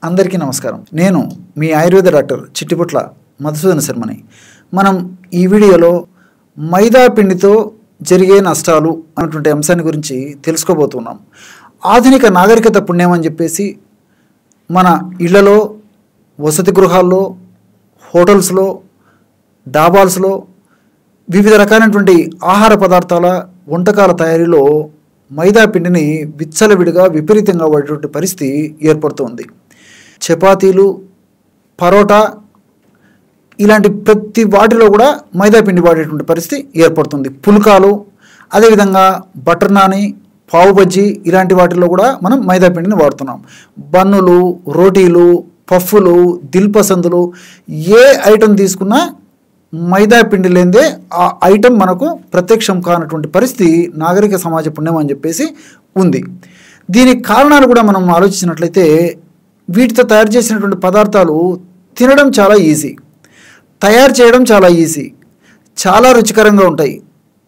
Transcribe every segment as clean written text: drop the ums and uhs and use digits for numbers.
అందరికీ నమస్కారం. నేను మీ ఆయుర్వేద డాక్టర్ చిట్టిపుట్ల మధుసూదన శర్మని. మనం ఈ వీడియోలో మైదా పిండితో జరిగే నష్టాలు అనేటువంటి అంశాన్ని గురించి తెలుసుకోబోతున్నాం. ఆధునిక నాగరికత పుణ్యం అని చెప్పేసి మన ఇళ్లలో, వసతి గృహాల్లో, హోటల్స్లో, డాబాల్స్లో వివిధ రకాలైనటువంటి ఆహార పదార్థాల వంటకాల తయారీలో మైదా పిండిని విచ్చలవిడిగా విపరీతంగా వాడేటువంటి పరిస్థితి ఏర్పడుతుంది. చపాతీలు, పరోటా ఇలాంటి ప్రతి వాటిలో కూడా మైదా పిండి వాడేటువంటి పరిస్థితి ఏర్పడుతుంది. పుల్కాలు, అదేవిధంగా బటర్ నాని, పావు బజ్జీ ఇలాంటి వాటిల్లో కూడా మనం మైదా పిండిని వాడుతున్నాం. బన్నులు, రోటీలు, పఫ్ఫులు, దిల్ పసందులు ఏ ఐటెం తీసుకున్నా మైదా పిండి లేదే ఆ ఐటెం మనకు ప్రత్యక్షం కానటువంటి పరిస్థితి నాగరిక సమాజ పుణ్యం అని చెప్పేసి ఉంది. దీనికి కారణాలు కూడా మనం ఆలోచించినట్లయితే వీటితో తయారు చేసినటువంటి పదార్థాలు తినడం చాలా ఈజీ, తయారు చేయడం చాలా ఈజీ, చాలా రుచికరంగా ఉంటాయి.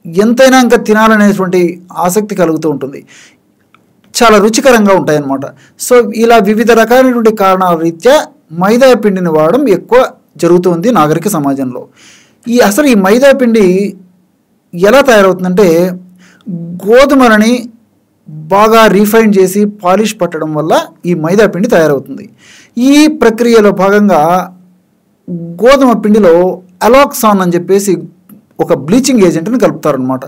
ఎంతైనా ఇంకా తినాలనేటువంటి ఆసక్తి కలుగుతూ ఉంటుంది. చాలా రుచికరంగా ఉంటాయి అన్నమాట. సో ఇలా వివిధ రకాలైనటువంటి కారణాల రీత్యా మైదా పిండిని వాడడం ఎక్కువ జరుగుతుంది నాగరిక సమాజంలో. అసలు ఈ మైదా పిండి ఎలా తయారవుతుందంటే గోధుమలని బాగా రీఫైన్ చేసి పాలిష్ పట్టడం వల్ల ఈ మైదా పిండి తయారవుతుంది. ఈ ప్రక్రియలో భాగంగా గోధుమ పిండిలో అలాక్సాన్ అని చెప్పేసి ఒక బ్లీచింగ్ ఏజెంట్ని కలుపుతారనమాట.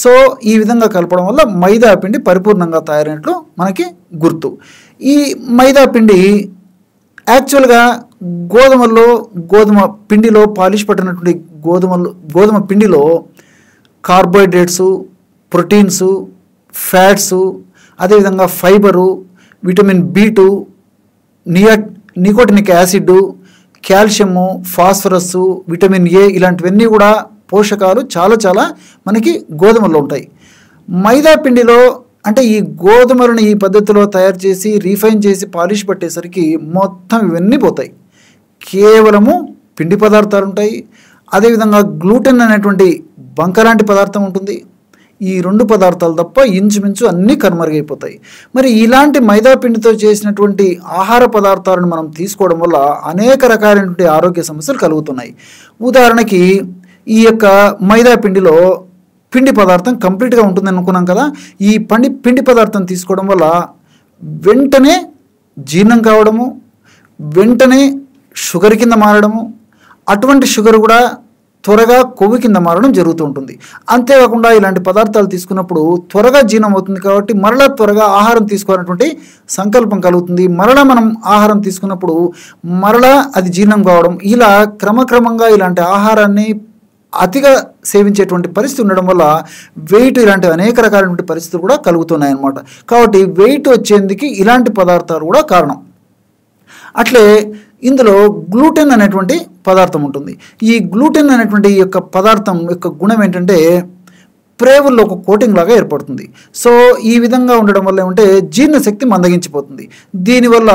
సో ఈ విధంగా కలపడం వల్ల మైదా పిండి పరిపూర్ణంగా తయారైనట్లు మనకి గుర్తు. ఈ మైదా పిండి యాక్చువల్గా గోధుమ పిండిలో పాలిష్ పట్టినటువంటి గోధుమ పిండిలో కార్బోహైడ్రేట్సు, ప్రోటీన్సు, ఫ్యాట్సు, అదేవిధంగా fibre, vitamin B2, nicotinic acid, calcium, phosphorus, vitamin A ఇలాంటివన్నీ కూడా పోషకాలు చాలా మనకి గోధుమల్లో ఉంటాయి. మైదా పిండిలో అంటే ఈ గోధుమలను ఈ పద్ధతిలో తయారు చేసి రీఫైన్ చేసి పాలిష్ పట్టేసరికి మొత్తం ఇవన్నీ పోతాయి. కేవలము పిండి పదార్థాలు ఉంటాయి. అదేవిధంగా గ్లూటెన్ అనేటువంటి బంక లాంటి పదార్థం ఉంటుంది. ఈ రెండు పదార్థాలు తప్ప ఇంచుమించు అన్నీ కనుమరుగైపోతాయి. మరి ఇలాంటి మైదా పిండితో చేసినటువంటి ఆహార పదార్థాలను మనం తీసుకోవడం వల్ల అనేక రకాలైనటువంటి ఆరోగ్య సమస్యలు కలుగుతున్నాయి. ఉదాహరణకి ఈ యొక్క మైదా పిండిలో పిండి పదార్థం కంప్లీట్గా ఉంటుందని అనుకున్నాం కదా. ఈ పిండి పదార్థం తీసుకోవడం వల్ల వెంటనే జీర్ణం కావడము, వెంటనే షుగర్ కింద మారడము, అటువంటి షుగర్ కూడా త్వరగా కొవ్వు కింద మారడం జరుగుతూ ఉంటుంది. అంతేకాకుండా ఇలాంటి పదార్థాలు తీసుకున్నప్పుడు త్వరగా జీర్ణం అవుతుంది కాబట్టి మరలా త్వరగా ఆహారం తీసుకోవాలన్నటువంటి సంకల్పం కలుగుతుంది. మరలా మనం ఆహారం తీసుకున్నప్పుడు మరలా అది జీర్ణం కావడం, ఇలా క్రమక్రమంగా ఇలాంటి ఆహారాన్ని అతిగా సేవించేటువంటి పరిస్థితి ఉండడం వల్ల వెయిట్ ఇలాంటి అనేక రకాలైనటువంటి పరిస్థితులు కూడా కలుగుతున్నాయి అన్నమాట. కాబట్టి వెయిట్ వచ్చేందుకు ఇలాంటి పదార్థాలు కూడా కారణం. అట్లే ఇందులో గ్లూటెన్ అనేటువంటి పదార్థం ఉంటుంది. ఈ గ్లూటెన్ అనేటువంటి యొక్క పదార్థం యొక్క గుణం ఏంటంటే ప్రేవుల్లో ఒక కోటింగ్ లాగా ఏర్పడుతుంది. సో ఈ విధంగా ఉండడం వల్ల ఏమంటే జీర్ణశక్తి మందగించిపోతుంది. దీనివల్ల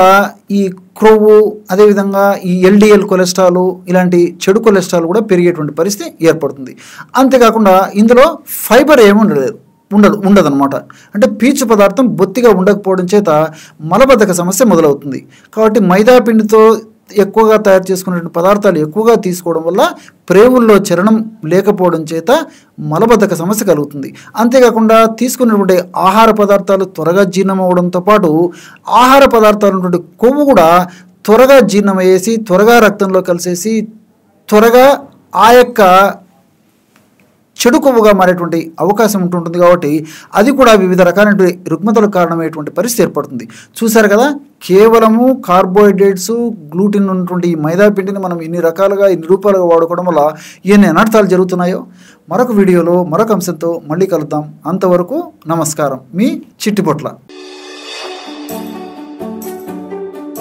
ఈ క్రొవ్వు, అదేవిధంగా ఈ LDL కొలెస్ట్రాల్ ఇలాంటి చెడు కొలెస్ట్రాల్ కూడా పెరిగేటువంటి పరిస్థితి ఏర్పడుతుంది. అంతేకాకుండా ఇందులో ఫైబర్ ఉండదన్నమాట. అంటే పీచు పదార్థం బొత్తిగా ఉండకపోవడం చేత మలబద్ధక సమస్య మొదలవుతుంది. కాబట్టి మైదా పిండితో ఎక్కువగా తయారు చేసుకునే పదార్థాలు ఎక్కువగా తీసుకోవడం వల్ల ప్రేవుల్లో చరణం లేకపోవడం చేత మలబద్ధక సమస్య కలుగుతుంది. అంతేకాకుండా తీసుకున్నటువంటి ఆహార పదార్థాలు త్వరగా జీర్ణం అవ్వడంతో పాటు ఆహార పదార్థాలు ఉన్నటువంటి కొవ్వు కూడా త్వరగా జీర్ణమయ్యేసి త్వరగా రక్తంలో కలిసేసి త్వరగా ఆ యొక్క చెడు కొవ్వుగా మారేటువంటి అవకాశం ఉంటుంటుంది. కాబట్టి అది కూడా వివిధ రకాలైనటువంటి రుగ్మతలకు కారణమయ్యేటువంటి పరిస్థితి ఏర్పడుతుంది. చూసారు కదా, కేవలము కార్బోహైడ్రేట్స్, గ్లూటెన్ ఉన్నటువంటి ఈ మైదా పిండిని మనం ఇన్ని రూపాలుగా వాడుకోవడం వల్ల ఎన్ని అనర్థాలు జరుగుతున్నాయో మరొక వీడియోలో మరొక అంశంతో మళ్ళీ కలుద్దాం. అంతవరకు నమస్కారం. మీ చిట్టిపొట్ల.